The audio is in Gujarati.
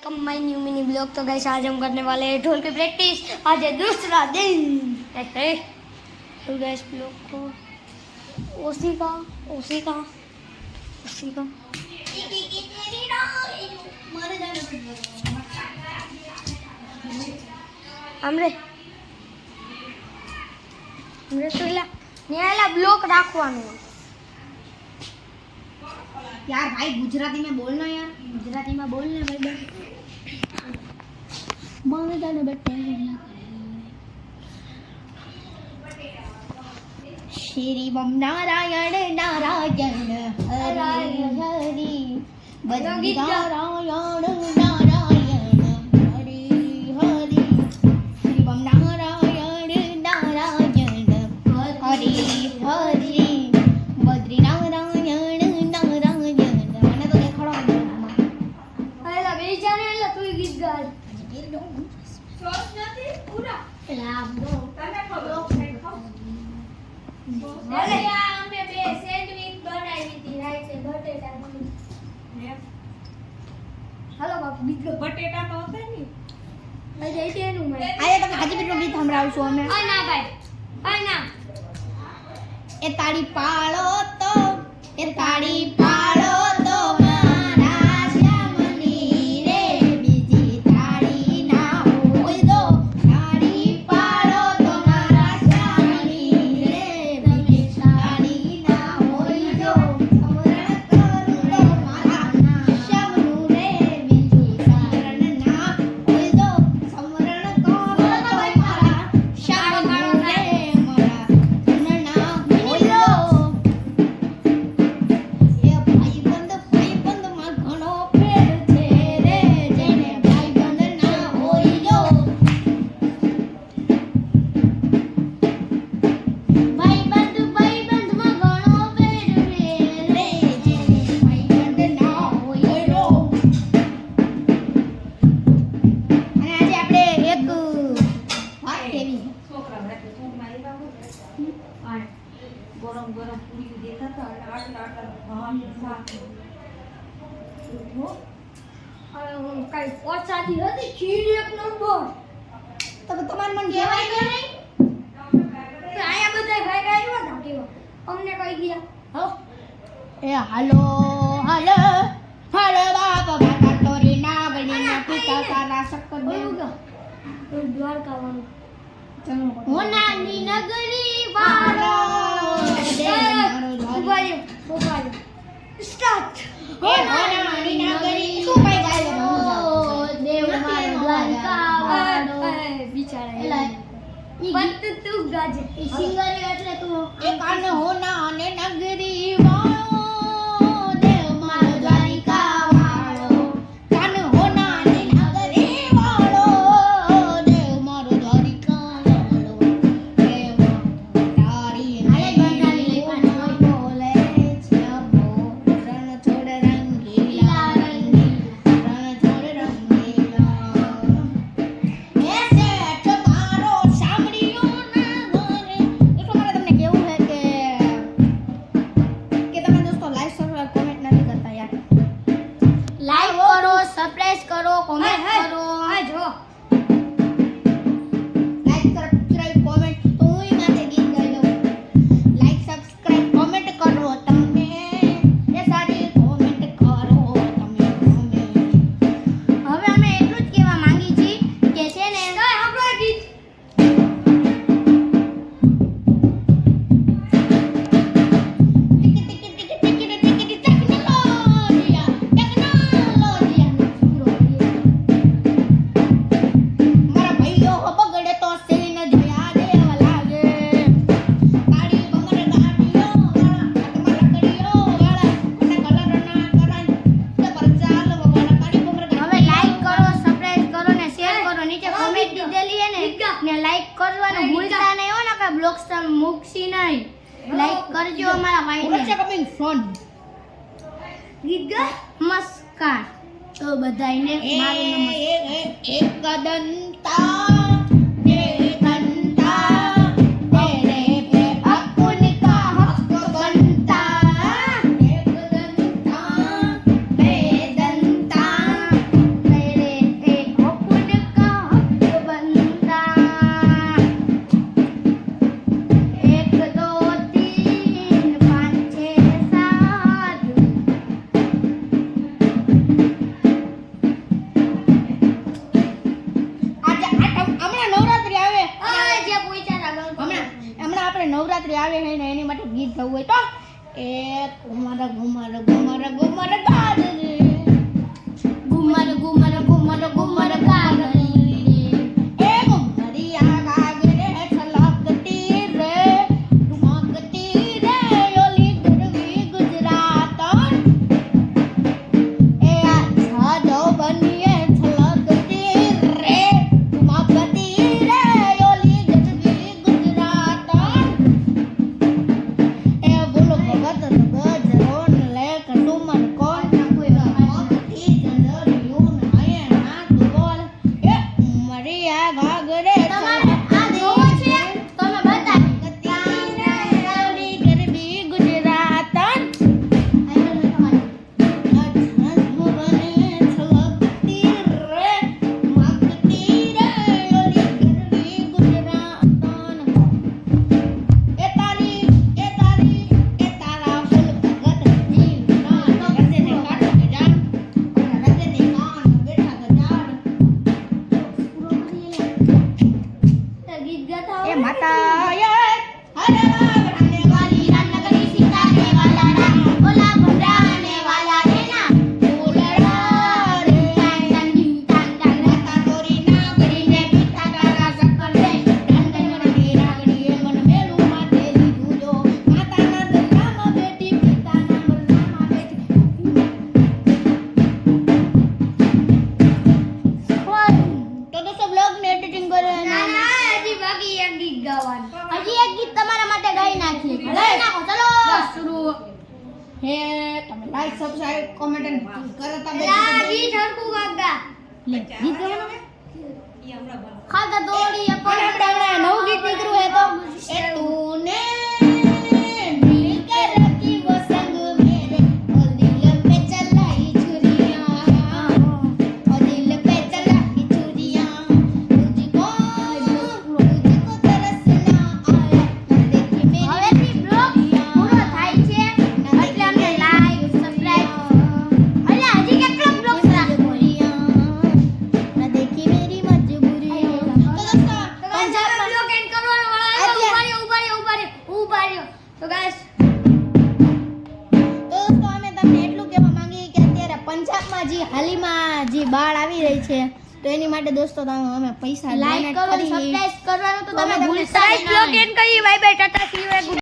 Welcome my new mini blog. तो गाइस आज हम करने वाले हैं ढोल की प्रैक्टिस। आज है दूसरा दिन। तो गाइस ब्लॉग को उसी का हमरे तो न्याला ब्लॉग રાખવાનું यार भाई गुजराती में बोलना यार, गुजराती में बोलना भाई बहन। माने जाने बेटे श्री बम नारायण नारायण हरि हरि बजरंगी नारायण नारायण हरि हरि श्री बम नारायण नारायण हरि हरि बद्री नारायण नारायण મને તો દેખાડો પહેલા બે જાને એટલે તું ગીત ગાય શ્વાસ નથી પૂરા પેલા દો તમે ખબર અરે અમે બે સેન્ડવિચ બનાવી હતી રાઈતે બટેટાની હાલો બાપુ ગીત ગાઓ બટેટા તો હોતે ને આ જઈતે એનું મે આજે તમે હાજીપીરનું ગીત સંભળાવશો અમે ઓય ના ભાઈ ઓય ના એ તાળી પાડો તો એ તાળી પાડો તો મારા શ્યામની રે બીજી તાળી ના હોય દો તાળી પાડો તો મારા શ્યામની રે બીજી તાળી ના હોય દો સમરણ કરું તો મારા શ્યામનું રે બીજી શરણ ના હોય દો સમરણ કરું તો મારા શ્યામનું રે મારા શરણ ના હોય દો એ ભાઈબંધ માં ઘણો ફેર છે રે જેને ભાઈબંધ ના હોય જો ભાઈબંધ માં ઘણો ફેર રે જેને ભાઈબંધ ના હોય જો અને આજે આપણે એક વાત કેવી છોકરા રાતે ઊંઘ મારી બાબુ આ ગરમ ગરમ પૂરી દેતા હતા આટલા ભાત શાક કઈ પોચાતી હતી ખીર એક નંબર તો તમારે મને કહેવાય કે નહીં આયા બધા ભાઈ આવ્યા હતા કેવા અમને કઈ ગયા હો એ હાલો હાલો હાલો બાપ બાપા તોરી નાગણી ના પિતા તારા શક્કર બોલું દેવ કે દ્વારકા વાળું હોનાની નગરી વાળો ઉભા સ્ટાર્ટ હે હોનાની નગરી શું કઈ ગાય દેવ મારો દ્વારકા વાળો એલા બિચારા પત તું ગાજે ઈ સિંગરી એટલે તું એ કાન હોનાને નગરી વાળો દેવ મારો દ્વારિકા વાળો કાન હોનાને નગરી વાળો દેવ મારો દ્વારિકા વાળો દેવ તારી નગરી બોલે છે રણ છોડ રંગીલા રણ છોડ રંગીલા એ શેઠ મારો સાંભળ્યો ના ઘરે એટલે મારે તમને કેવું છે કે તમે દોસ્તો લાઈક સબસ્ક્રાઇબ કોમેન્ટ નથી કરતા યાર લાઈક કરો સબસ્ક્રાઇબ કરો કોમેન્ટ કરો આ જો લાઈક સબસ્ક્રાઇબ કોમેન્ટ તો હું માથે ગીત ગાઈ દઉં લાઈક સબસ્ક્રાઇબ કોમેન્ટ કરો તમે એ સારી કોમેન્ટ કરો તમે હવે અમે એટલું જ કહેવા માંગી છીએ કે છે ને કઈ આપણો ગીત મારા ભાઈઓ બગડે તો સેન જોયા દેવા લાગે તાળી બમર ગાડીઓ વાળા હાથમાં લકડીઓ વાળા અને કલર ના કરાય તે પર ચાલ વાળા તાળી બમર હવે લાઈક કરો સબસ્ક્રાઇબ કરો ને શેર કરો નીચે કોમેન્ટ દીધેલી હે ને લાઈક કરવાનું ભૂલતા નહીં હો ને કે બ્લોગ સ્ટમ મૂકશી નહીં લાઈક કરજો અમારા ભાઈને કમિંગ ફોન ગીત ગા નમસ્કાર તો બધાઈને મારું નમસ્કાર એક દંતા બે દંતા તેરે पे अपुन का हक बनता एक दंता बे दंता तेरे છે ને એની માટે ગીત ગાવું હોય તો એ ઘુમર ઘુમર ઘુમર ઘુમર ગાગરે ઘુમર ઘુમર ઘુમર ઘુમર ગાગરે એ ઘુમરિયા ગાગરે છલકતી રે ઢુમકતી રે ઓલી ગરવી ગુજરાતન એ આ સાજો બનીએ છલકતી રે ઢુમકતી રે ઓલી ગરવી ગુજરાતન એ બોલો ભગત ગજરો ને લે કટુમર કોણ કોઈ મગતી જંજરિયું નયે ના બોલ એ મરિયા ગાગરે તમારે આ જોવો છે તમે બતાવી છલકતી રે ઓલી ગરવી ગુજરાતન ગીત ગાતા એ આવડે? માતા હરે બાબરાને વાલી રાનગરી સીતાને વાલા રા ઓલા ભંડાને વાલા રેના ફૂલડા રે ટાંગ ટાંગ ટાંગ રાતા દોરી ના કરીને પીતા તારા સક્કર રે ડાંગર મરડી રાગડીએ મન મેલું માથે લીધું જો માતાના દરગામાં બેઠી પિતાના મરનામાં બેઠી તો દોસ્તો બ્લોગ ને એડિટિંગ કરે ના ના હજી બાકી એક ગીત ગાવાનું. હજી એક ગીત તમારા માટે ગાઈ નાખીએ ગાઈ નાખો ચલો શરૂ હે તમે લાઈક સબસ્ક્રાઇબ કોમેન્ટ કરતા આ ગીત હરખું ગાગા. લે ગીત ગાવાનું ઈ હમણાં બન ખાતા દોડીએ પણ આપણે હમણાં નવું ગીત નીકળ્યું હે તો એ તૂને દિલ કે રખી વો સંગ મેરે ઓ દિલ पे चलाई छुरियां ओ दिल पे चलाई छुरियां तुझको तरसना आया देखी मेरी હવેથી બ્લોગ પૂરો થાય છે એટલે અમને લાઈક સબસ્ક્રાઇબ એટલે હજી કેટલો બ્લોગ રાખવો ना देखी मेरी मजबूरियां तो दोस्तों પંજાબમાં બ્લોગ એન્ડ કરવાનો વાળા આવ્યો. ઉભા રહ્યો. તો ગાઈસ દોસ્તો અમે તમને એટલું કહેવા માંગીએ કે અત્યારે પંજાબમાં જે હાલીમાં જે બાળ આવી રહી છે તો એની માટે દોસ્તો અમે પૈસા લાઈક donate કરો કરી. સબસ્ક્રાઇબ કરવાનું તો તો અમે તમે તમને ભૂલતા બ્લોગ નહીં. Bye bye Tata C you.